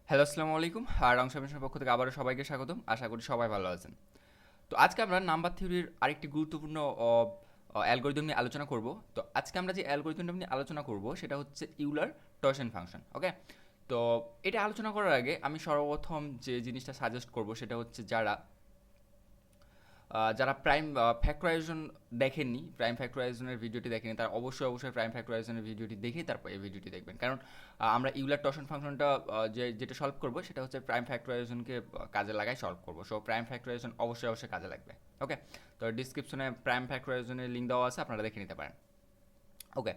Hello, আসসালামু আলাইকুম। আর অংশ মিশনের পক্ষ থেকে আবারও সবাইকে স্বাগতম। আশা করি সবাই ভালো আছেন। তো আজকে আমরা নাম্বার থিওরির আরেকটি গুরুত্বপূর্ণ অ্যালগরিদম নিয়ে আলোচনা করব। তো আজকে আমরা যে অ্যালগরিদমটা নিয়ে আলোচনা করব সেটা হচ্ছে ইউলার টরশন ফাংশন। ওকে? তো এটা আলোচনা করার আগে আমি সর্বপ্রথম যে জিনিসটা সাজেস্ট করব সেটা হচ্ছে যারা প্রাইম ফ্যাক্টরাইজেশন দেখেননি, প্রাইম ফ্যাক্টরাইজেশনের ভিডিওটি দেখেনি, তারা অবশ্যই প্রাইম ফ্যাক্টরাইজেশনের ভিডিওটি দেখেই তারপর এই ভিডিওটি দেখবেন। কারণ আমরা ইউলার টরশন ফাংশনটা যেটা সলভ করব সেটা হচ্ছে প্রাইম ফ্যাক্টরাইজেশনকে কাজে লাগাই সলভ করব। সো প্রাইম ফ্যাক্টরাইজেশন অবশ্যই কাজে লাগবে। ওকে? তো ডিসক্রিপশনে প্রাইম ফ্যাক্টরাইজেশনের লিঙ্ক দেওয়া আছে, আপনারা দেখে নিতে পারেন। ওকে?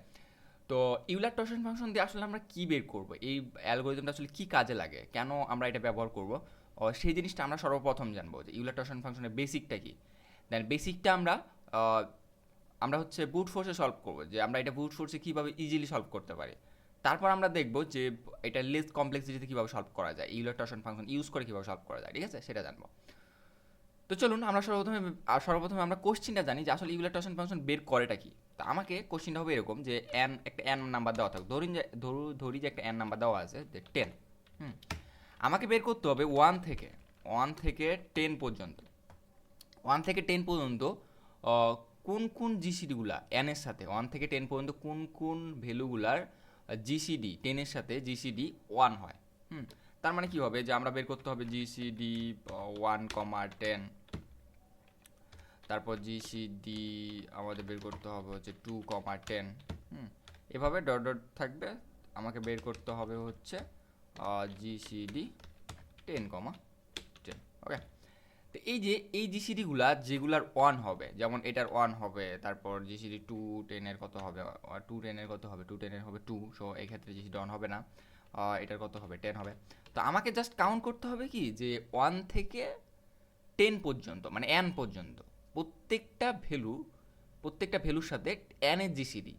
তো ইউলার টরশন ফাংশন দিয়ে আসলে আমরা কি বের করব, এই অ্যালগরিদমটা আসলে কি কাজে লাগে, কেন আমরা এটা ব্যবহার করব, সেই জিনিসটা আমরা সর্বপ্রথম জানবো যে ইউলার টরশন ফাংশনের বেসিকটা কি। দেন বেসিকটা আহ, আমরা হচ্ছে বুট ফোর্সে সলভ করবো, যে আমরা এটা বুট ফোর্সে কীভাবে ইজিলি সলভ করতে পারি। তারপর আমরা দেখবো যে এটা লেস কমপ্লেক্সিটিতে কীভাবে সলভ করা যায়, ইউলার টরশন ফাংশন ইউজ করে কীভাবে সলভ করা যায়, ঠিক আছে, সেটা জানবো। তো চলুন আমরা সর্বপ্রথমে আমরা কোশ্চিনটা জানি যে আসলে ইউলার টরশন ফাংশন বের করেটা কি। তো আমাকে কোশ্চিনটা হবে এরকম যে একটা এন নাম্বার দেওয়া থাকবে, ধরি যে একটা এন নাম্বার দেওয়া আছে যে 10। হুম, আমাকে বের করতে হবে ওয়ান থেকে 10 পর্যন্ত। 1 থেকে 10 পর্যন্ত আহ, কোন কোন জিসিডিগুলা এন এর সাথে, 1 থেকে 10 পর্যন্ত কোন কোন ভ্যালুগুলার জিসিডি 10-এর সাথে জিসিডি 1 হয়। হুম, তার মানে কি হবে যে আমরা বের করতে হবে জিসিডি 1,10, তারপর জিসিডি আমাদের বের করতে হবে হচ্ছে 2,10। হুম, এভাবে ডট ডট থাকবে। আমাকে বের করতে হবে হচ্ছে জিসিডি 10,10। ওকে? তো এই জিসিডিগুলা যেগুলার ওয়ান হবে, যেমন এটার ওয়ান হবে, তারপর জিসিডি 210-এর কত হবে, 210-এর কত হবে, 210-এর হবে 2, সো এই ক্ষেত্রে জিসিডি ওয়ান হবে না। এটার কত হবে, 10 হবে। তো আমাকে জাস্ট কাউন্ট করতে হবে কি যে 1 থেকে 10 পর্যন্ত, মানে এন পর্যন্ত প্রত্যেকটা ভ্যালুর সাথে এন এর জিসিডি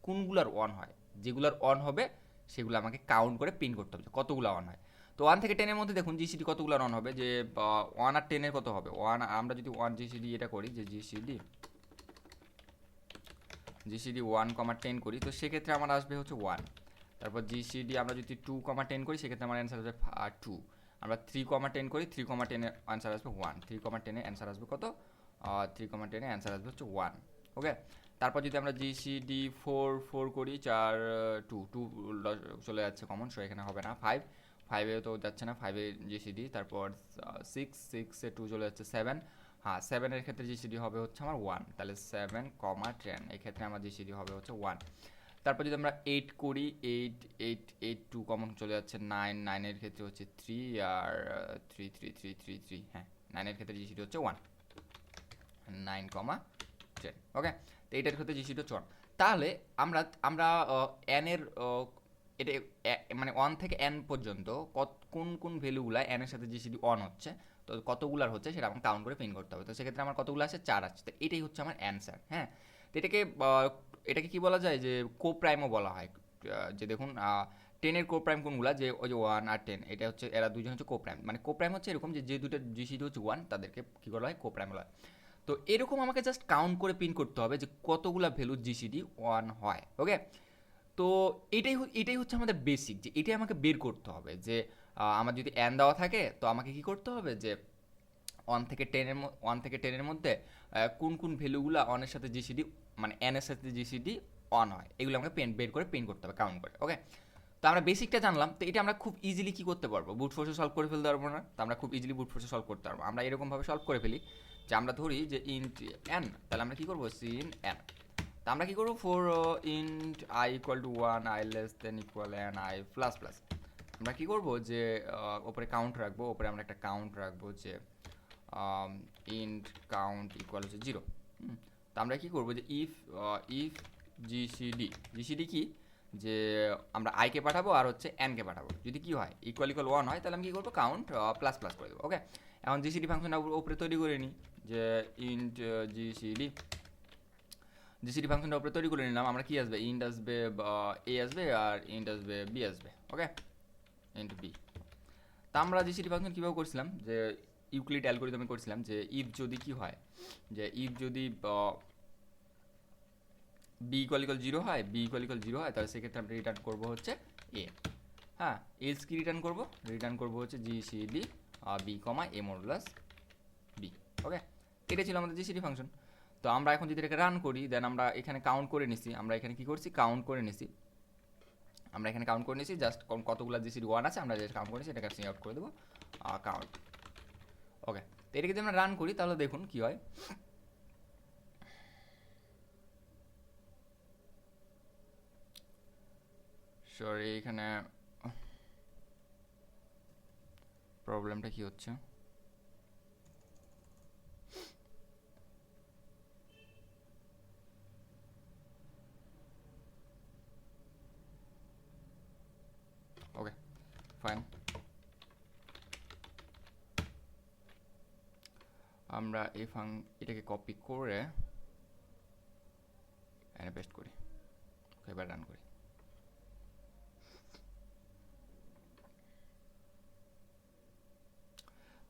কোনগুলার ওয়ান হয়, যেগুলার ওয়ান হবে সেগুলো আমাকে কাউন্ট করে প্রিন্ট করতে হবে যে কতগুলো ওয়ান হয়। তো 1 থেকে 10-এর মধ্যে দেখুন জিসিডি কতগুলো রান হবে, যে 1 আর 10-এর কত হবে, আমরা যদি 1 জিসিডি এটা করি, যে জিসিডি 1,10 করি, তো সেক্ষেত্রে আমার আসবে হচ্ছে 1। তারপর জিসিডি আমরা যদি 2,10 করি, সেক্ষেত্রে আমার অ্যান্সার আসবে 2। আমরা 3,10 করি, 3,10-এর অ্যান্সার আসবে 1। 3,10-এর অ্যান্সার আসবে কত, 3,10-এর অ্যান্সার আসবে হচ্ছে 1। ওকে? তারপর যদি আমরা জিসিডি 4 করি, 2 চলে যাচ্ছে কমন, সো এখানে হবে না। 5 তো যাচ্ছে না, 5-এ জিসিডি। তারপর 6 2 চলে যাচ্ছে 7। হ্যাঁ, 7-এর ক্ষেত্রে জিসিডি হবে হচ্ছে আমার 1, তাহলে 7,10 এই ক্ষেত্রে আমার জিসিডি হবে হচ্ছে 1। তারপর যদি আমরা 8 করি, 2 কমন চলে যাচ্ছে 9-এর ক্ষেত্রে হচ্ছে 3, আর 3 হ্যাঁ, 9-এর ক্ষেত্রে জিসিডি হচ্ছে 1, 9,10। ওকে? তো এইটার ক্ষেত্রে জিসিডি হচ্ছে 1। তাহলে আমরা আমরা এন এর এটা মানে 1 থেকে n পর্যন্ত কোন কোন ভ্যালুগুলা এন এর সাথে জিসিডি 1 হচ্ছে, তো কতগুলার হচ্ছে সেটা আমাকে কাউন্ট করে প্রিন্ট করতে হবে। তো সেক্ষেত্রে আমার কতগুলো আছে, 4 আছে। তো এটাই হচ্ছে আমার অ্যান্সার। হ্যাঁ, তো এটাকে কি বলা যায় যে কো প্রাইমও বলা হয়। যে দেখুন 10-এর কো প্রাইম কোনগুলা, যে ওই যে 1 আর 10, এটা হচ্ছে এরা দুজন হচ্ছে কো প্রাইম। মানে কো প্রাইম হচ্ছে এরকম যে দুটো জিসিডি হচ্ছে 1, তাদেরকে কি বলা হয়, কো প্রাইম বলা হয়। তো এরকম আমাকে জাস্ট কাউন্ট করে প্রিন্ট করতে হবে যে কতগুলা ভ্যালু জিসিডি 1 হয়। ওকে? তো এটাই হচ্ছে আমাদের বেসিক, যে এটাই আমাকে বের করতে হবে যে আমার যদি এন দেওয়া থাকে তো আমাকে কি করতে হবে যে 1 থেকে 10-এর মধ্যে কোন কোন ভ্যালুগুলো অনের সাথে জিসিডি, মানে এন এর সাথে জিসিডি অন হয়, এগুলো আমাকে বের করে প্রিন্ট করতে হবে কাউন্ট করে। ওকে? তো আমরা বেসিকটা জানলাম। তো এটা আমরা খুব ইজিলি কি করতে পারবো, বুট ফোর্সে সলভ করে ফেলতে পারবো না? তো আমরা খুব ইজিলি বুট ফোর্সে সলভ করতে পারবো। আমরা এরকমভাবে সলভ করে ফেলি যে আমরা ধরি যে ইন্ট এন, তাহলে আমরা কি করবো, সিন এন। তা আমরা কি করবো, four int I equal to 1, I less than equal N I plus plus. আমরা কি করবো যে ওপরে কাউন্ট রাখবো, ওপরে আমরা একটা কাউন্ট রাখবো যে ইন্ট কাউন্ট ইকুয়াল হচ্ছে 0। তো আমরা কি করবো যে ইফ জিসিডি কি, যে আমরা আইকে পাঠাবো আর হচ্ছে এনকে পাঠাবো। যদি কি হয়, ইকুয়াল 1 হয়, তাহলে আমি কি করবো, কাউন্ট প্লাস প্লাস করে দেবো। ওকে? এখন জিসিডি ফাংশনটা উপরে তৈরি করে নিই, যে ইন্ট জিসিডি ফাংশনটা উপরে তৈরি করে নিলাম। আমরা কি আসবে, ইন্ট আসবে এ আসবে, আর ইন্ট আসবে বি আসবে। ওকে? ইন্ট বি। তা আমরা জিসিডি ফাংশন কীভাবে করছিলাম, যে ইউক্লিড অ্যালগরিদমে করছিলাম, যে ইফ যদি কি হয়, যে ইফ যদি বি ইকুয়াল 0 হয়, তাহলে সেক্ষেত্রে আমরা রিটার্ন করবো হচ্ছে এ। হ্যাঁ, এলস কি রিটার্ন করবো হচ্ছে জিসিডি বি কমা এ মডুলাস বি। ওকে, এটা ছিল আমাদের জিসিডি ফাংশন। তো আমরা এখন যদি এটাকে রান করি, দেন আমরা এখানে কাউন্ট করে নিছি, আমরা এখানে কি করছি কাউন্ট করে নিছি, জাস্ট কতগুলো জিসিডি ওয়ান আছে আমরা যেটা কাউন্ট করেছি এটাকে সিং আউট করে দেবো কাউন্ট। ওকে, তো এটাকে যদি আমরা রান করি তাহলে দেখুন কি হয়। সরি, এখানে প্রবলেমটা কি হচ্ছে, ওকে ফাইন, আমরা এটাকে কপি করে এখানে পেস্ট করি। এবার রান করি।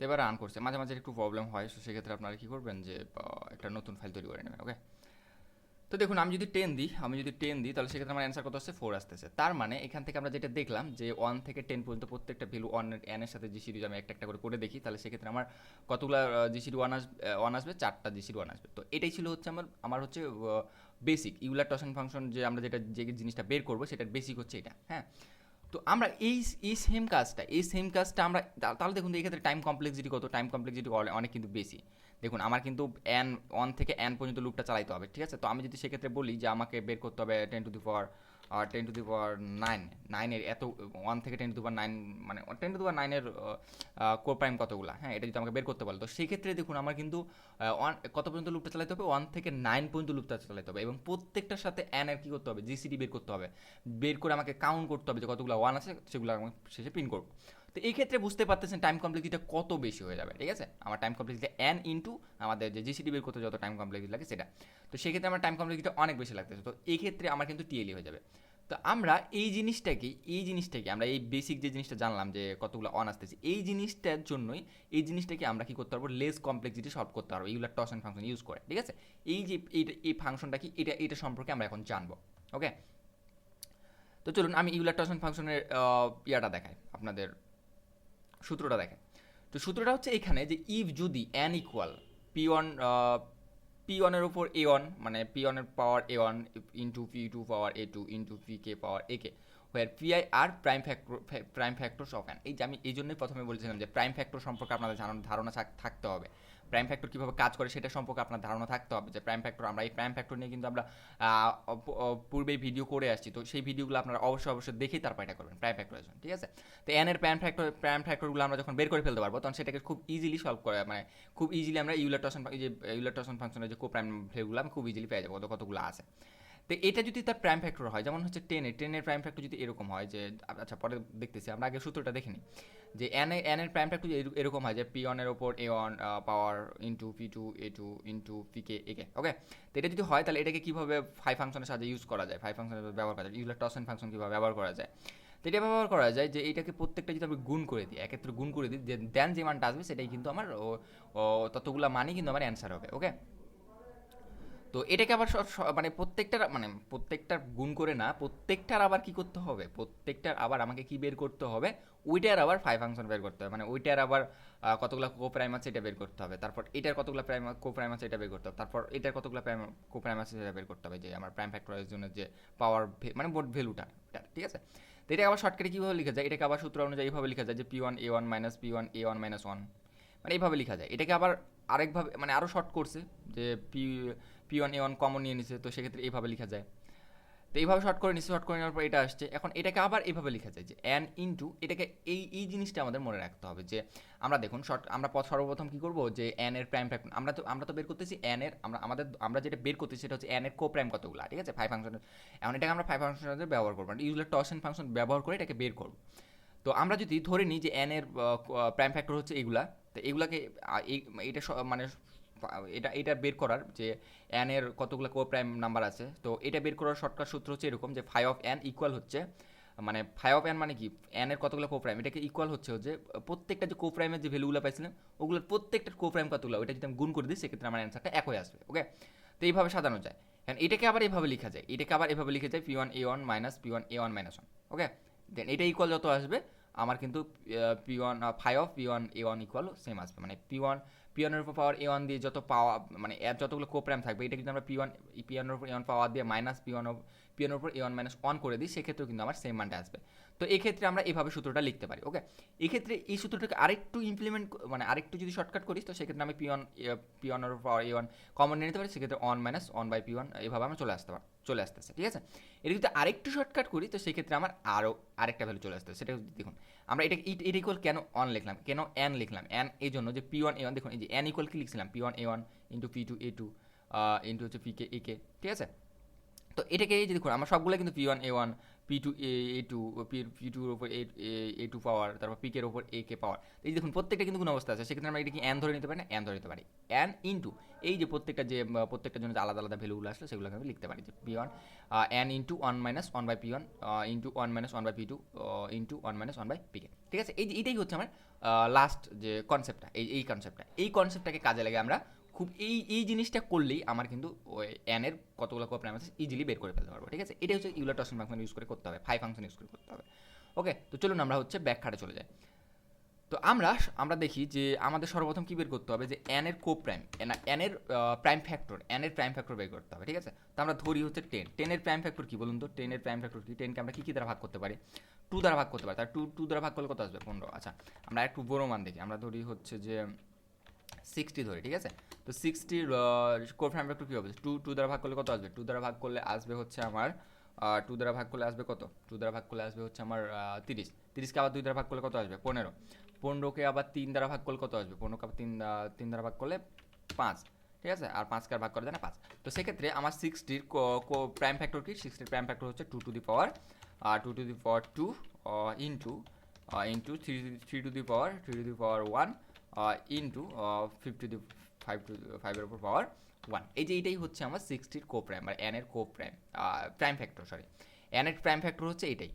তো এবার রান করছে, মাঝে মাঝে একটু প্রবলেম হয়, তো সেক্ষেত্রে আপনারা কী করবেন যে একটা নতুন ফাইল তৈরি করে নেবেন। ওকে, তো দেখুন আমি যদি 10 দিই তাহলে সেক্ষেত্রে আমার অ্যান্সার কত আসছে 4 আসতেছে। তার মানে এখান থেকে আমরা যেটা দেখলাম যে 1 থেকে 10 পর্যন্ত প্রত্যেকটা ভ্যালু এন এর সাথে জিসিডি আমি একটা করে দেখি, তাহলে সেক্ষেত্রে আমার কতগুলো জিসিডি ওয়ান আসবে, 4টা জিসিডি ওয়ান আসবে। তো এটাই ছিল হচ্ছে আমার হচ্ছে বেসিক ইউলার টসন ফাংশন, যে আমরা যে জিনিসটা বের করবো সেটার বেসিক হচ্ছে এটা। হ্যাঁ, তো আমরা এই সেম কাজটা আমরা তাহলে দেখুন এই ক্ষেত্রে টাইম কমপ্লেক্সিটি কত, টাইম কমপ্লেক্সিটি অনেক কিন্তু বেশি। দেখুন আমার কিন্তু এন 1 থেকে এন পর্যন্ত লুপটা চালাইতে হবে, ঠিক আছে। তো আমি যদি সেক্ষেত্রে বলি যে আমাকে বের করতে হবে 10⁹9 এত 1 থেকে 10⁹9 মানে 10⁹9 কোর প্রাইম কতগুলা, হ্যাঁ এটা যদি আমাকে বের করতে বলে, তো সেই ক্ষেত্রে দেখুন আমার কিন্তু কত পর্যন্ত লুপটা চালাতে হবে, 1 থেকে 9 পর্যন্ত লুপটা চালাতে হবে, এবং প্রত্যেকটার সাথে এন এর কী করতে হবে, জিসিডি বের করতে হবে, বের করে আমাকে কাউন্ট করতে হবে যে কতগুলো ওয়ান আছে, সেগুলো আমি শেষে প্রিন্ট করবো। তো এই ক্ষেত্রে বুঝতে পারতেছেন টাইম কমপ্লেক্সিটিটা কত বেশি হয়ে যাবে, ঠিক আছে। আমার টাইম কমপ্লেক্সিটি এন ইন্টু আমাদের যে জিসিডি বের করতে যত টাইম কমপ্লেক্সিটি লাগে সেটা, তো সেক্ষেত্রে আমার টাইম কমপ্লেক্সিটি অনেক বেশি লাগতেছে। তো এই ক্ষেত্রে আমার কিন্তু টিএলই হয়ে যাবে। তো আমরা এই জিনিসটাকে আমরা এই বেসিক যে জিনিসটা জানলাম যে কতগুলো অন আসতেছে, এই জিনিসটাকে আমরা কি করতে পারবো, লেস কমপ্লেক্সিটি সলভ করতে পারবো ইউলার টসন ফাংশন ইউজ করে, ঠিক আছে। এই যে এই ফাংশনটা কি, এটা সম্পর্কে আমরা এখন জানবো। ওকে, তো চলুন আমি ইউলার টসন ফাংশনের ইয়াটা দেখাই, আপনাদের সূত্রটা দেখাই। তো সূত্রটা হচ্ছে এখানে যে ইফ যদি n ইকুয়াল পি ওয়ানের উপর এ ওয়ান, মানে পি ওয়ানের power a one into P two power a two into P k power a k, where P I are prime factors of n. এই যে আমি এই জন্যই প্রথমে বলেছিলাম যে প্রাইম ফ্যাক্টর সম্পর্কে আপনাদের ধারণা থাকতে হবে, প্রাইম ফ্যাক্টর কীভাবে কাজ করে সেটা সম্পর্কে আপনার ধারণা থাকতে হবে, যে প্রাইম ফ্যাক্টর, আমরা এই প্রাইম ফ্যাক্টর নিয়ে কিন্তু আমরা পূর্বেই ভিডিও করে আসছি, তো সেই ভিডিওগুলো আপনারা অবশ্যই দেখেই তারপর এটা করবেন প্রাইম ফ্যাক্টরাইজেশন, ঠিক আছে। তো এন এর প্রাইম ফ্যাক্টরগুলো আমরা যখন বের করে ফেলতে পারবো, তখন সেটাকে খুব ইজিলি সলভ করে, মানে খুব ইজিলি আমরা ইউলার টসন ফাংশনের যে কোপ্রাইম ভ্যালুগুলো আমি খুব ইজিলি পেয়ে যাবো কতগুলো আছে। তো এটা যদি তার প্রাইম ফ্যাক্টর হয়, যেমন হচ্ছে টেনের প্রাইম ফ্যাক্টর যদি এরকম হয় যে, আচ্ছা পরে দেখতেছি, আমরা আগে সূত্রটা দেখে নিই, যে এন এর প্রাইম ফ্যাক্টর এরকম হয় যে পি ওয়ানের ওপর a one power into P two a two into P k a k. Okay, তো এটা যদি হয় তাহলে এটাকে কীভাবে ফাইভ ফাংশনের সাথে ইউজ করা যায়, ফাইভ ফাংশনের ব্যবহার করা যায়, ইউলার টসন ফাংশন কীভাবে ব্যবহার করা যায়। তো এটা ব্যবহার করা যায় যে এটাকে প্রত্যেকটা যদি আমি গুণ করে দিই, এক্ষেত্রে গুণ করে দিই, দেন যে মানটা আসবে সেটাই কিন্তু আমার ততগুলো মানই কিন্তু আমার অ্যান্সার হবে। ওকে, তো এটাকে আবার প্রত্যেকটার গুণ করে না, প্রত্যেকটার আবার কি করতে হবে, প্রত্যেকটার আবার আমাকে কি বের করতে হবে, ওইটার আবার ফাইভ ফাংশন বের করতে হবে, মানে ওইটার আবার কতগুলো কোপ্রাইম আছে এটা বের করতে হবে, তারপর এটার কতগুলো কোপ্রাইম আছে এটা বের করতে হবে, তারপর এটার কতগুলো কোপ্রাইম আছে সেটা বের করতে হবে, যে আমার প্রাইম ফ্যাক্টরাইজের জন্য যে পাওয়ার মানে বোর্ড ভ্যালুটা, ঠিক আছে। তো এটাকে আবার শর্টকাটে কীভাবে লেখা যায়, এটাকে আবার সূত্র অনুযায়ী এইভাবে লেখা যায় যে পি ওয়ান এ ওয়ান মাইনাস পি ওয়ান এ ওয়ান মাইনাস ওয়ান, মানে এইভাবে লেখা যায়। এটাকে আবার আরেকভাবে মানে আরও শর্ট করছে যে পি ওয়ান এ ওয়ান কমন নিয়ে নিছে, তো সেক্ষেত্রে এইভাবে লেখা যায়। তো এইভাবে শর্ট করে নিচ্ছে, শর্ট করে নেওয়ার পর এটা আসছে, এখন এটাকে আবার এইভাবে লেখা যায় যে এন ইন্টু এটাকে এই জিনিসটা আমাদের মনে রাখতে হবে যে আমরা দেখুন আমরা সর্বপ্রথম কী করবো, যে এন এর প্রাইম ফ্যাক্টর আমরা তো বের করতেছি এন এর, আমরা যেটা বের করতেছি সেটা হচ্ছে এন এর কোপ্রাইম কতগুলো, ঠিক আছে, ফাইভ ফাংশনের। এখন এটাকে আমরা ফাইভ ফাংশনের ব্যবহার করবো, ইউলার টসন ফাংশন ব্যবহার করে এটাকে বের করবো। তো আমরা যদি ধরে নিই যে এন এর প্রাইম ফ্যাক্টর হচ্ছে এগুলা, তো এগুলাকে এটা মানে এটা বের করার যে এন এর কতগুলো কো প্রাইম নাম্বার আছে, তো এটা বের করার শর্টকাট সূত্র হচ্ছে এরকম যে ফাই অফ এন ইকুয়াল হচ্ছে, মানে ফাই অফ এন মানে কি, এন এর কতগুলো কো প্রাইম, এটাকে ইকুয়াল হচ্ছে যে প্রত্যেকটা যে কো প্রাইমের যে ভ্যালুগুলো পাইছিলাম ওগুলোর প্রত্যেকটা কো প্রাইম কতগুলো, ওইটা যদি আমি গুণ করে দিই সেক্ষেত্রে আমার অ্যান্সারটা একই আসবে। ওকে, তো এইভাবে সাজানো যায়। কারণ এটাকে আবার এভাবে লেখা যায় পি ওয়ান এ ওয়ান মাইনাস পি ওয়ান এ ওয়ান মাইনাস ওয়ান। ওকে, দেন এটা ইকুয়াল যত আসবে আমার কিন্তু P1 phi of P1 A1 equal same আসবে, মানে P1 এর উপর পাওয়ার A1 দিয়ে যত পাওয়া মানে এর যতগুলো কোপ্রাইম থাকবে এটা কিন্তু আমরা P1 এর উপর A1 পাওয়ার দিয়ে মাইনাস P1 এর উপর A1 মাইনাস 1 করে দিই, সেক্ষেত্রেও কিন্তু আমার সেম মানটা আসবে। তো এক্ষেত্রে আমরা এভাবে সূত্রটা লিখতে পারি। ওকে, এক্ষেত্রে এই সূত্রটাকে আরেকটু ইমপ্লিমেন্ট মানে আরেকটু যদি শর্টকাট করিস তো সেক্ষেত্রে আমি P1 এর উপর পাওয়ার A1 কমন নিয়ে নিতে পারি, সেক্ষেত্রে 1 মাইনাস 1 বাই P1 এভাবে আমরা চলে আসতেছে, ঠিক আছে। এটা যদি আরেকটু শর্টকাট করি তো সেক্ষেত্রে আমার আরেকটা ভ্যালু চলে আসতেছে, সেটা দেখুন আমরা এটা ইকুয়াল কেন অন লিখলাম, কেন এন লিখলাম, এন এই জন্য যে P1 A1 দেখুন এই যে এন ইকুয়াল কি লিখছিলাম P1 A1 into P2 A2 into হচ্ছে PK AK, ঠিক আছে। তো এটাকে এই যে দেখুন আমার সবগুলো কিন্তু P1 A1 P2 A2 P2 এর উপর A2 পাওয়ার, তারপর PK এর উপর AK পাওয়ার, এই যে দেখুন প্রত্যেকটা কিন্তু কোন অবস্থা আছে, সেক্ষেত্রে আমরা এটা কি n ধরে নিতে পারি না, n ধরে নিতে পারি n ইন্টু এই যে প্রত্যেকটার জন্য যে আলাদা আলাদা ভ্যালুগুলো আসলে সেগুলোকে আমি লিখতে পারি যে P1 n into 1 minus 1 by P1 into 1 minus 1 by P2 into 1 minus 1 by PK, ঠিক আছে। এইটাই হচ্ছে আমার লাস্ট যে কনসেপ্টটা, এই কনসেপ্টটাকে কাজে লাগে আমরা খুব এই জিনিসটা করলেই আমার কিন্তু ওই n এর কতগুলো কোপ্রাইম আছে ইজিলি বের করে ফেলতে পারবো, ঠিক আছে। এটা হচ্ছে ইউলার টর্শন ফাংশন ইউজ করে করতে হবে, ফাই ফাংশন ইউজ করে করতে হবে। ওকে, তো চলুন আমরা হচ্ছে ব্যাখ্যাটা চলে যাই। তো আমরা দেখি যে আমাদের সর্বপ্রথম কি বের করতে হবে যে n এর কোপ্রাইম n এর প্রাইম ফ্যাক্টর বের করতে হবে, ঠিক আছে। তো আমরা ধরি হচ্ছে 10 এর প্রাইম ফ্যাক্টর কি বলুন তো, 10 এর প্রাইম ফ্যাক্টর কি, 10 কে আমরা কি দ্বারা ভাগ করতে পারি, 2 দ্বারা ভাগ করতে পারি, তার 2 দ্বারা ভাগ করলে কত আসবে 15। আচ্ছা, আমরা একটু বড় মান দেখি, আমরা ধরি হচ্ছে যে 60 ধরি, ঠিক আছে। তো 60 কোর প্রাইম ফ্যাক্টর কি হবে, 2 দ্বারা ভাগ করলে কত আসবে, 2 দ্বারা ভাগ করলে আসবে হচ্ছে আমার 2 দ্বারা ভাগ করলে আসবে কত, 2 দ্বারা ভাগ করলে আসবে হচ্ছে আমার 30 কে আবার 2 দ্বারা ভাগ করলে কত আসবে 15 কে আবার 3 দ্বারা ভাগ করলে কত আসবে, 15 কে আবার 3 দ্বারা ভাগ করলে 5, ঠিক আছে। আর 5 কে ভাগ করে দেয় না 5। তো সেক্ষেত্রে আমার 60 প্রাইম ফ্যাক্টর কি, 60 প্রাইম ফ্যাক্টর হচ্ছে 2 to the power 2 into 3 to the power 1 into 5 এর উপর পাওয়ার 1। এইটাই হচ্ছে আমার 60 কোপ্রাইম আর n এর কোপ্রাইম প্রাইম ফ্যাক্টর, সরি n এর প্রাইম ফ্যাক্টর হচ্ছে এটাই।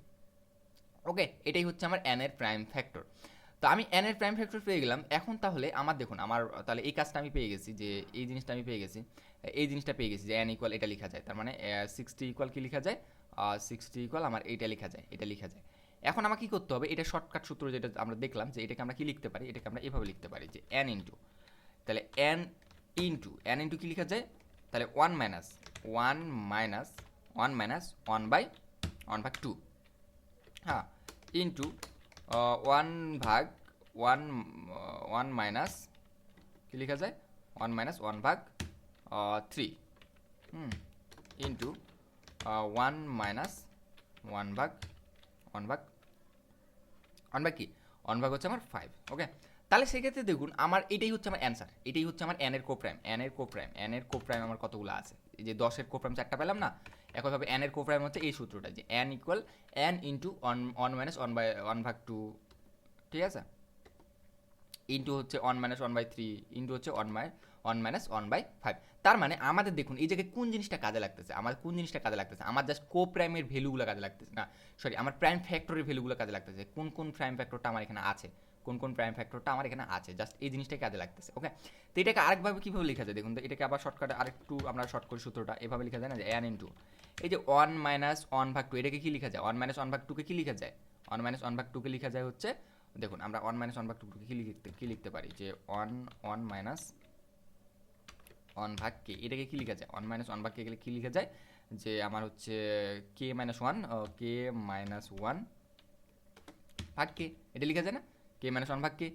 ওকে, এটাই হচ্ছে আমার n এর প্রাইম ফ্যাক্টর। তো আমি n এর প্রাইম ফ্যাক্টর পেয়ে গেলাম। এখন তাহলে আমার দেখুন আমার তাহলে এই কাজটা আমি পেয়ে গেছি, যে এই জিনিসটা আমি পেয়ে গেছি, এই জিনিসটা পেয়ে গেছি যে n ইকুয়াল এটা লেখা যায়, তার মানে 60 ইকুয়াল কি লেখা যায়, 60 ইকুয়াল আমার এটা লেখা যায়। এখন আমার কি করতে হবে, এটা শর্টকাট সূত্র যেটা আমরা দেখলাম যে এটাকে আমরা কি লিখতে পারি, এটাকে আমরা এভাবে লিখতে পারি যে n ইন্টু, তাহলে n ইন্টু কি লেখা যায়, তাহলে 1 মাইনাস 1 বাই 1/2, হ্যাঁ, ইন্টু 1 মাইনাস কি লেখা যায় 1 মাইনাস 1/3 ইন্টু 1 মাইনাস 1 ভাগ কি 1 ভাগ হচ্ছে আমার 5। ওকে, তাহলে সেক্ষেত্রে দেখুন আমার এটাই হচ্ছে আমার অ্যান্সার, এটাই হচ্ছে আমার n এর কোপ্রাইম আমার কতগুলো আছে, এই যে 10 এর কোপ্রাইম 4টা পেলাম না। একইভাবে n এর কোপ্রাইম হচ্ছে এই সূত্রটা যে n equal n into 1 minus 1/2, ঠিক আছে, ইন্টু হচ্ছে 1 মাইনাস 1/3 ইন্টু হচ্ছে 1 মাইনাস 1/5। তার মানে আমাদের দেখুন এই জায়গায় কোন জিনিসটা কাজে লাগতেছে, আমার জাস্ট কোপ্রাইমের ভ্যালুগুলো কাজে লাগতেছে না, সরি আমার প্রাইম ফ্যাক্টরের ভ্যালুগুলো কাজে লাগতেছে, কোন প্রাইম ফ্যাক্টরটা আমার এখানে আছে, জাস্ট এই জিনিসটাই কাজে লাগতেছে। ওকে, তো এটাকে আরেকভাবে কীভাবে লেখা যায় দেখুন, তো এটাকে আবার শর্টকাটে আরেকটু আমরা শর্ট করি সূত্রটা, এভাবে লেখা যায় না যে n ইন্টু এই যে 1 মাইনাস 1/2, এটাকে কি লেখা যায় 1 মাইনাস 1/2কে কি লেখা যায় 1 মাইনাস 1/2কে লেখা যায় হচ্ছে, দেখুন আমরা 1 মাইনাস 1/2কে কি লিখতে পারি যে 1 মাইনাস 1 ভাগ কে, এটাকে কি লেখা যায় 1 মাইনাস 1 ভাগ কে গেলে কি লেখা যায় যে আমার হচ্ছে k মাইনাস 1 ভাগ কে, এটা লেখা যায় না, k মাইনাস 1 ভাগ কে,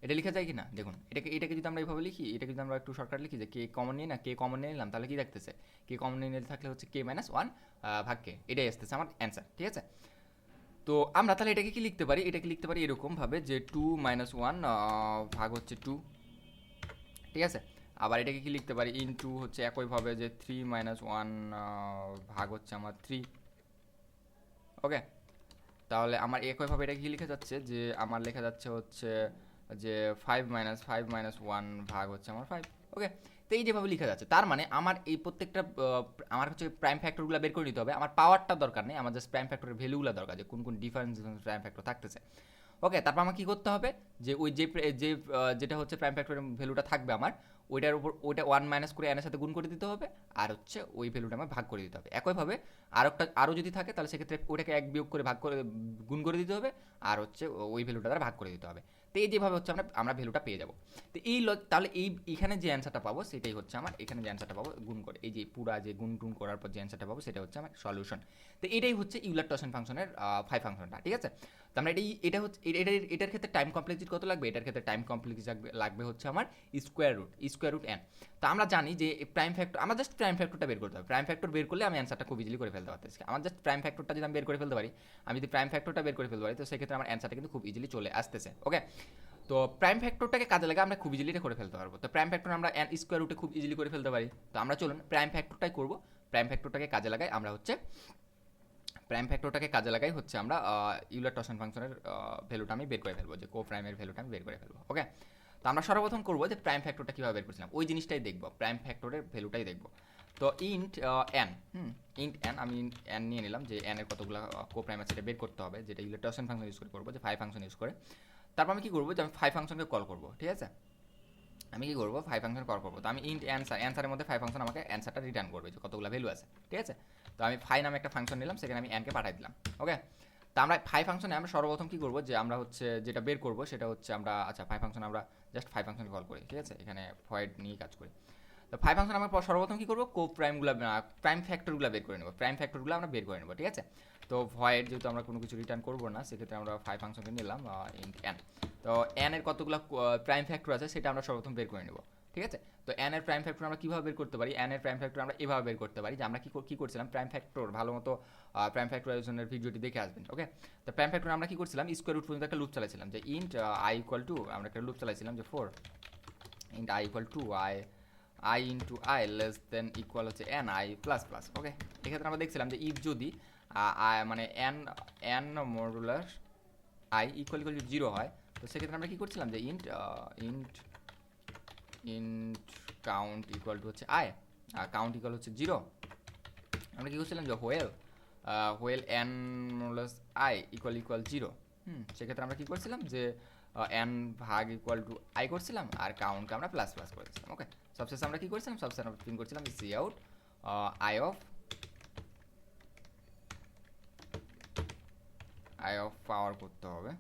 এটা লেখা যায় কি না দেখুন। এটাকে যদি আমরা এইভাবে লিখি, এটাকে যদি আমরা একটু শর্টকাট লিখি যে k কমন নিয়ে নিলাম, তাহলে কি দেখতেছে k কমন নিয়ে নিতে থাকলে হচ্ছে k মাইনাস 1 ভাগ কে, এটাই আসতেছে আমার অ্যান্সার, ঠিক আছে। তো আমরা তাহলে এটাকে কি লিখতে পারি, এরকম ভাবে যে 2 মাইনাস 1 ভাগ হচ্ছে 2, ঠিক আছে। আবার এটাকে কি লিখতে পারি ইনটু হচ্ছে একইভাবে যে 3 মাইনাস 1 ভাগ হচ্ছে আমার 3। ওকে, তাহলে আমার একইভাবে এটা কি লেখা যাচ্ছে যে আমার লেখা যাচ্ছে হচ্ছে যে 5 মাইনাস 1 ভাগ হচ্ছে আমার 5। ওকে, তো এই যেভাবে লেখা যাচ্ছে, তার মানে আমার এই প্রত্যেকটা আমার হচ্ছে প্রাইম ফ্যাক্টরগুলো বের করে নিতে হবে, আমার পাওয়ারটা দরকার নেই, আমার জাস্ট প্রাইম ফ্যাক্টরের ভ্যালুগুলো দরকার, যে কোন ডিফারেন্স প্রাইম ফ্যাক্টর থাকতেছে। ওকে, তারপর আমার কী করতে হবে যে ওই যেটা হচ্ছে প্রাইম ফ্যাক্টরের ভ্যালুটা থাকবে আমার ওইটার উপর ওইটা 1 মাইনাস করে n এর সাথে গুণ করে দিতে হবে, আর হচ্ছে ওই ভ্যালুটা আমার ভাগ করে দিতে হবে। একইভাবে আরও যদি থাকে তাহলে সেক্ষেত্রে ওইটাকে 1 বিয়োগ করে ভাগ করে গুণ করে দিতে হবে, আর হচ্ছে ওই ভ্যালুটা দ্বারা ভাগ করে দিতে হবে। তো এই যেভাবে হচ্ছে আমরা ভ্যালুটা পেয়ে যাবো। তো তাহলে এখানে যে অ্যান্সারটা পাবো সেটাই হচ্ছে আমার, এখানে যে অ্যান্সারটা পাবো গুণ করে, এই যে পুরা যে গুণ টুন করার পর যে অ্যান্সারটা পাবো সেটা হচ্ছে আমার সলিউশন। তো এটাই হচ্ছে ইউলার টসন ফাংশনের 5 ফাংশনটা, ঠিক আছে। তো আমরা এটা হচ্ছে এটার ক্ষেত্রে টাইম কমপ্লেক্সিটি কত লাগবে, এটার ক্ষেত্রে টাইম কমপ্লেক্সিটি লাগবে হচ্ছে আমার স্কোয়ার রুট n। তো আমরা জানি যে প্রাইম ফ্যাক্টর, আমরা জাস্ট প্রাইম ফ্যাক্টরটা বের করতে হবে। প্রাইম ফ্যাক্টর বের করলে আমি অ্যান্সারটা খুব ইজিলি করে ফেলতে পারতেছি। আমার জাস্ট প্রাইম ফ্যাক্টরটা যদি আমি বের করে ফেলতে পারি, আমি যদি প্রাইম ফ্যাক্টরটা বের করে ফেলতে পারি, তো সেক্ষেত্রে আমার অ্যান্সারটা কিন্তু খুব ইজিলি চলে আসতেছে। ওকে, তো প্রাইম ফ্যাক্টরটাকে কাজে লাগে আমরা খুব ইজিলি এটা করে ফেলতে পারবো। তো প্রাইম ফ্যাক্টর আমরা n স্কোয়ার রুটে খুব ইজিলি করে ফেলতে পারি। তো আমরা চলুন প্রাইম ফ্যাক্টরটাই করবো। প্রাইম ফ্যাক্টরটাকে কাজে লাগাই আমরা হচ্ছে আমরা ইউলার টসন ফাংশনের ভ্যালুটা আমি বের করে ফেলবো, যে কো প্রাইমের ভ্যালুটা আমি বের করে ফেলবো। ওকে, তো আমরা সর্বপ্রথম করবো যে প্রাইম ফ্যাক্টরটা কীভাবে বের করছিলাম ওই জিনিসটাই দেখবো, প্রাইম ফ্যাক্টরের ভ্যালুটাই দেখবো। তো ইন্ট n আমি n নিয়ে নিলাম, যে n এর কতগুলো কো প্রাইম আছে সেটা বের করতে হবে, যেটা ইউলার টসন ফাংশন ইউজ করে করবো, যে 5 ফাংশন ইউজ করে। তারপর আমি কী করবো, যে আমি 5 ফাংশনকে কল করবো, ঠিক আছে। আমি কি করবো, 5 ফাংশন কল করবো। তো আমি ইন্ট অ্যান্সারের মধ্যে 5 ফাংশন আমাকে অ্যান্সারটা রিটার্ন করবে, যে কতগুলো ভ্যালু আছে, ঠিক আছে। তো আমি 5 নামে একটা ফাংশন নিলাম, সেখানে আমি n কে পাঠাই দিলাম। ওকে, তো আমরা 5 ফাংশনে আমরা সর্বপ্রথম কী করবো, যে আমরা হচ্ছে যেটা বের করবো সেটা হচ্ছে আমরা 5 ফাংশন আমরা জাস্ট 5 ফাংশন কল করি, ঠিক আছে। এখানে ভয়েড নিয়ে কাজ করি। তো 5 ফাংশন আমরা সর্বপ্রথম কী করবো, প্রাইম ফ্যাক্টরগুলো বের করে নেবো, প্রাইম ফ্যাক্টরগুলো আমরা বের করে নেবো, ঠিক আছে। তো ভয়েড যেহেতু আমরা কোনো কিছু রিটার্ন করবো না, সেক্ষেত্রে আমরা 5 ফাংশনকে নিলাম ইন্ট n। তো n এর কতগুলো প্রাইম ফ্যাক্টর আছে সেটা আমরা সর্বপ্রথম বের করে নেবো, ঠিক আছে। তো n এর প্রাইম ফ্যাক্টর আমরা কীভাবে বের করতে পারি, n এর প্রাইম ফ্যাক্টর আমরা এভাবে বের করতে পারি, যে আমরা কী করছিলাম, প্রাইম ফ্যাক্টর ভালো মতো প্রাইম ফ্যাক্টরাইজেশনের ভিডিওটি দেখে আসবেন। ওকে, তো প্রাইম ফ্যাক্টর আমরা কী করছিলাম, স্কোয়ার রুট পর্যন্ত একটা লুপ চালাইছিলাম, যে ইন্ট i ইকুয়াল টু, আমরা একটা লুপ চালাইছিলাম যে 4 int i equal to i into i less than equal হচ্ছে n i প্লাস প্লাস। ওকে, এক্ষেত্রে আমরা দেখছিলাম যে ইফ যদি মানে n মডুলার i ইকুয়াল 0 হয়, তো সেক্ষেত্রে আমরা কী করছিলাম, যে ইন্ট কাউন্ট ইকুয়াল টু হচ্ছে i, আর কাউন্ট ইকুয়াল হচ্ছে 0। আমরা কী করছিলাম, যে while n modulus i equal 0। সেক্ষেত্রে আমরা কী করছিলাম, যে n ভাগ ইকুয়াল টু i করছিলাম, আর কাউন্টকে আমরা প্লাস প্লাস করেছিলাম। ওকে, সবশেষে আমরা কী করছিলাম, সবশেষে আমরা প্রিন্ট করছিলাম যে cout i of power করতে হবে,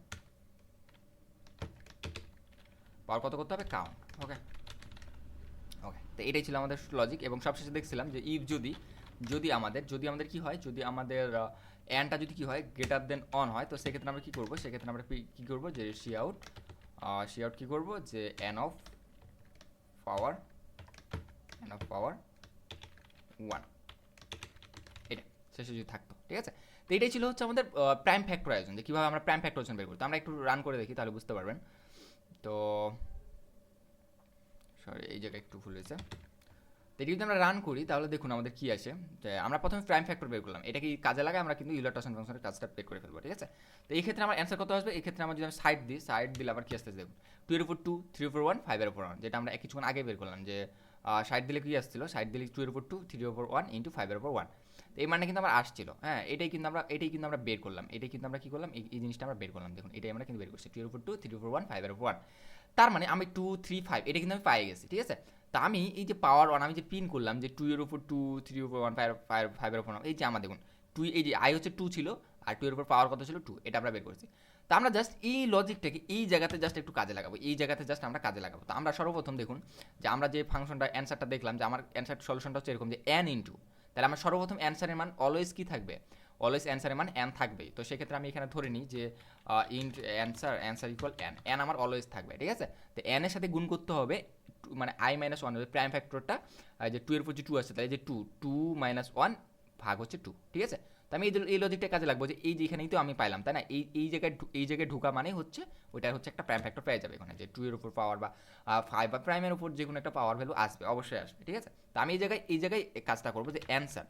পাওয়ার কত করতে হবে, কাউন্ট। ওকে, তো এটাই ছিল আমাদের লজিক। এবং সবশেষে দেখছিলাম যে ইফ যদি আমাদের কি হয়, যদি আমাদের এনটা যদি কি হয় গ্রেটার দেন অন হয়, তো সেক্ষেত্রে আমরা কী করবো, সেক্ষেত্রে আমরা কী করবো, যে সি আউট কী করবো, যে এন অফ পাওয়ার 1 এটা শেষে যদি থাকতো, ঠিক আছে। তো এটাই ছিল হচ্ছে আমাদের প্রাইম ফ্যাক্টরাইজেশন, যে কীভাবে আমরা প্রাইম ফ্যাক্টরাইজেশন বের করি। তো আমরা একটু রান করে দেখি, তাহলে বুঝতে পারবেন। তো সরি, এই জায়গায় একটু ভুল হয়েছে। তো এটি যদি আমরা রান করি তাহলে দেখুন আমাদের কী আসে, যে আমরা প্রথমে প্রাইম ফ্যাক্টর বের করলাম, এটা কি কাজে লাগায় আমরা কিন্তু ইউলার টসন ফাংশনের কাজটা বের করে ফেলবো, ঠিক আছে। তো এই ক্ষেত্রে আমার অ্যান্সার কত আসবে, এই ক্ষেত্রে আমরা যদি আমি সাইড দিলে আবার কী আসতেছে দেখুন, 2 এর উপর 2, 3 এর উপর 1, 5 এর উপর 1, যেটা আমরা কিছুক্ষণ আগে বের করলাম, যে সাইড দিলে কী আসছিল, সাইড দিলে 2 এর উপর 2, 3 এর উপর 1 ইন্টু 5 এর উপর 1। তো এই মানে কিন্তু আমার আসছিল, হ্যাঁ, এটাই কিন্তু আমরা বের করলাম, এটাই কিন্তু আমরা কী করলাম, এই জিনিসটা আমরা বের করলাম। দেখুন এটাই আমরা কিন্তু বের করছি, 2 এর উপর 2, 3 এর উপর 1, 5 এর উপর 1। তার মানে আমি 2, 3, 5 এটা কিন্তু আমি পাই গেছি, ঠিক আছে। তা আমি এই যে পাওয়ার 1 আমি যে পিন করলাম, যে 2 এর উপর 2, 3 এর উপর 1, 5 এর উপর 1, এই যে আমার দেখুন 2, এই যে i হচ্ছে 2 ছিল, আর 2 এর উপর পাওয়ার কত ছিল 2, এটা আমরা বের করেছি। তো আমরা জাস্ট এই লজিকটাকে এই জায়গাতে জাস্ট একটু কাজে লাগাবো, এই জায়গাতে জাস্ট আমরা কাজে লাগাবো। তো আমরা সর্বপ্রথম দেখুন, যে আমরা যে ফাংশনটা অ্যান্সারটা দেখলাম, যে আমার অ্যান্সার সলিউশনটা হচ্ছে এরকম, যে n ইন্টু, তাহলে আমার সর্বপ্রথম অ্যান্সারের মান অলওয়েজ কী থাকবে, অলওয়েজ অ্যান্সারের মান n থাকবেই। তো সেক্ষেত্রে আমি এখানে ধরে নিই যে ইন্ট অ্যান্সার ইকুয়াল n আমার অলওয়েজ থাকবে, ঠিক আছে। তো n এর সাথে গুণ করতে হবে মানে i মাইনাস 1 হবে প্রাইম ফ্যাক্টরটা, যে 2 এর উপর যে 2 আছে, তাই যে 2 মাইনাস 1 ভাগ হচ্ছে 2, ঠিক আছে। তো আমি এই লজিকটা কাজে লাগবো, যে এই যে এখানেই তো আমি পাইলাম, তাই না, এই জায়গায় ঢুকা মানে হচ্ছে ওইটা হচ্ছে একটা প্রাইম ফ্যাক্টর পেয়ে যাবে এখানে, যে 2 এর উপর পাওয়ার বা 5 বা প্রাইমের উপর যে কোনো একটা পাওয়ার ভ্যালু আসবে, অবশ্যই আসবে, ঠিক আছে। তো আমি এই জায়গায় কাজটা করবো, যে অ্যান্সার,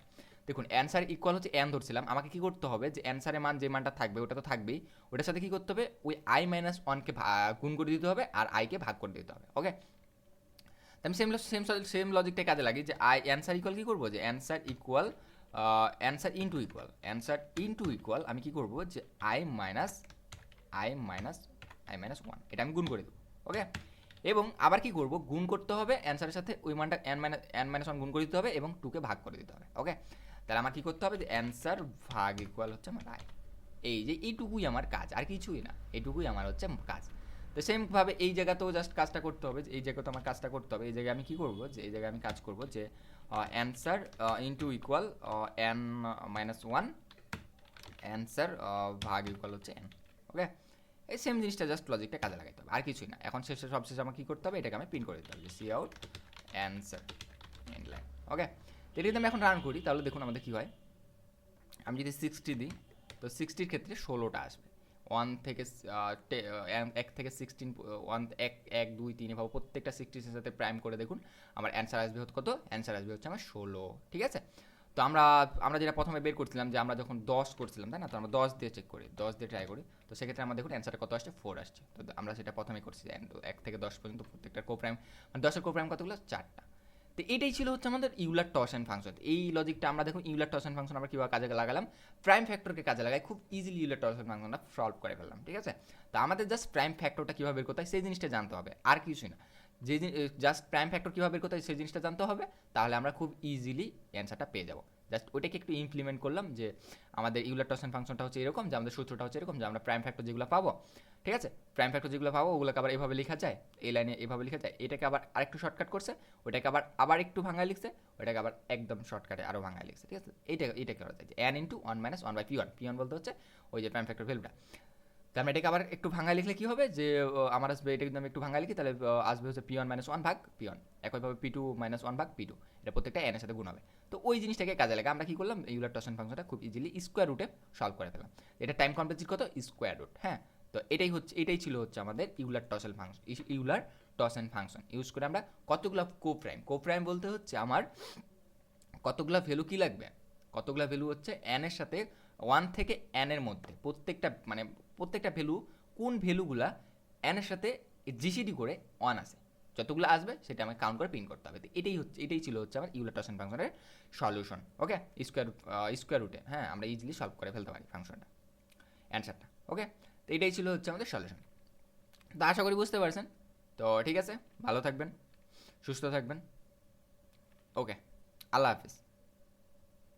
দেখুন অ্যান্সার ইকুয়াল হচ্ছে n ধরছিলাম, আমাকে কী করতে হবে, যে অ্যান্সারের মান যে মানটা থাকবে ওটা তো থাকবেই, ওটার সাথে কী করতে হবে, ওই i মাইনাস 1কে গুণ করে দিতে হবে, আর i-কে ভাগ করে দিতে হবে। ওকে, আমি সেম লজিকটাই কাজে লাগি, যে অ্যান্সার ইকুয়াল কী করবো, যে অ্যান্সার ইন্টু ইকুয়াল আমি কী করবো, যে i মাইনাস 1 এটা আমি গুণ করে দেবো। ওকে, এবং আবার কি করব, গুণ করতে হবে অ্যান্সারের সাথে ওই মানটা n মাইনাস ওয়ান গুণ করে দিতে হবে এবং 2কে ভাগ করে দিতে হবে। ওকে, তাহলে আমার কি করতে হবে যে অ্যান্সার ভাগ ইকুয়াল হচ্ছে আমার আই। এই যে এইটুকুই আমার কাজ, আর কিছুই না, এইটুকুই আমার হচ্ছে কাজ। তো সেমভাবে এই জায়গাতেও জাস্ট কাজটা করতে হবে, যে এই জায়গাতে আমার কাজটা করতে হবে। এই জায়গায় আমি কি করব, যে এই জায়গায় আমি কাজ করব যে answer into equal n minus one, answer ভাগ ইকুয়াল হচ্ছে n। ওকে, এই সেম জিনিসটা জাস্ট লজিকটা কাজে লাগাইতে হবে, আর কিছুই না। এখন সবশেষে আমার কী করতে হবে, এটাকে আমি প্রিন্ট করে দিতে হবে যে cout answer in line. Okay, এটা যদি আমি এখন রান করি তাহলে দেখুন আমাদের কী হয়। আমি যদি 60 দিই তো 60-র ক্ষেত্রে 16টা আসবে। 1 থেকে 1 থেকে 16, 1 2 3 এভাবে প্রত্যেকটা 60 সাথে প্রাইম করে দেখুন আমার অ্যান্সার আসবে কত, অ্যান্সার আসবে হচ্ছে আমার 16। ঠিক আছে, তো আমরা যেটা প্রথমে বের করছিলাম যে আমরা যখন 10 করছিলাম তাই না, তো আমরা 10 দিয়ে চেক করি, 10 দিয়ে ট্রাই করি, তো সেক্ষেত্রে আমরা দেখুন অ্যান্সারটা কত আসছে, 4 আসছে। তো আমরা সেটা প্রথমে করছি 1 থেকে 10 পর্যন্ত প্রত্যেকটা কোপ্রাইম, মানে 10-এর কোপ্রাইম কতগুলো, 4টা। তো এটাই ছিল হচ্ছে আমাদের ইউলার টর্শন ফাংশন। এই লজিকটা আমরা দেখুন ইউলার টর্শন ফাংশন আমরা কীভাবে কাজে লাগালাম, প্রাইম ফ্যাক্টরকে কাজে লাগাই খুব ইজিলি ইউলার টর্শন ফাংশনটা সলভ করে ফেললাম। ঠিক আছে, তো আমাদের জাস্ট প্রাইম ফ্যাক্টরটা কীভাবে বের করতে হয় সেই জিনিসটা জানতে হবে, আর কিছুই না। যে জাস্ট প্রাইম ফ্যাক্টর কীভাবে বের করতে হয় সেই জিনিসটা জানতে হবে, তাহলে আমরা খুব ইজিলি অ্যান্সারটা পেয়ে যাবো। জাস্ট ওইটাকে একটু ইমপ্লিমেন্ট করলাম যে আমাদের ইউলার টর্শন ফাংশনটা হচ্ছে এরকম, যে আমাদের সূত্রটা হচ্ছে এরকম, যে আমরা প্রাইম ফ্যাক্টর যেগুলো পাবো, ঠিক আছে, প্রাইম ফ্যাক্টর যেগুলো পাবো ওগুলোকে আবার এভাবে লেখা যায়, এই লাইনে এভাবে লেখা যায়, এটাকে আবার আরেকটু শর্টকাট করছে, ওইটাকে আবার একটু ভাঙায় লিখছে, ওইটাকে আবার একদম শর্টকাটে আরও ভাঙায় লিখছে। ঠিক আছে, এটা করা যায় যে n into 1 minus 1 by P one, P one বলতে হচ্ছে ওই যে প্রাইম ফ্যাক্টর ভ্যালুটা। তার মানে এটাকে আবার একটু ভাঙায় লিখলে কী হবে, যে আমার আসবে, এটা যদি আমি একটু ভাঙায় লিখি তাহলে আসবে হচ্ছে পি ওয়ান মাইনাস ওয়ান ভাগ পি ওয়ান, একইভাবে পি টু মাইনাস ওয়ান ভাগ পি টু, এটা প্রত্যেকটা n এর সাথে গুণ হবে। তো ওই জিনিসটাকে কাজে লাগে আমরা কী করলাম, ইউলার টর্শন ফাংশনটা খুব ইজিলি স্কোয়ার রুটে সলভ করে ফেলাম। এটা টাইম কমপ্লেক্সিটি কত, স্কোয়ার রুট। হ্যাঁ, তো এটাই ছিল হচ্ছে আমাদের Euler torsion function. Euler torsion function use করে আমরা কতগুলো কোপ্রাইম বলতে হচ্ছে আমার কতগুলো ভ্যালু কী লাগবে, কতগুলো ভ্যালু হচ্ছে n এর সাথে 1 থেকে n এর মধ্যে প্রত্যেকটা ভ্যালু, কোন ভ্যালুগুলা n এর সাথে জিসিডি করে 1 আসে, যতগুলো আসবে সেটা আমাকে কাউন্ট করে প্রিন্ট করতে হবে। তো এটাই ছিল হচ্ছে আমার ইউলার টর্শন ফাংশনের সলিউশন। ওকে, স্কোয়ার রুটে হ্যাঁ আমরা ইজিলি সলভ করে ফেলতে পারি ফাংশনটা, অ্যান্সারটা। ওকে, তো এটাই ছিল হচ্ছে আমাদের সলিউশন। তো আশা করি বুঝতে পারছেন। তো ঠিক আছে, ভালো থাকবেন, সুস্থ থাকবেন। ওকে, আল্লাহ হাফিজ।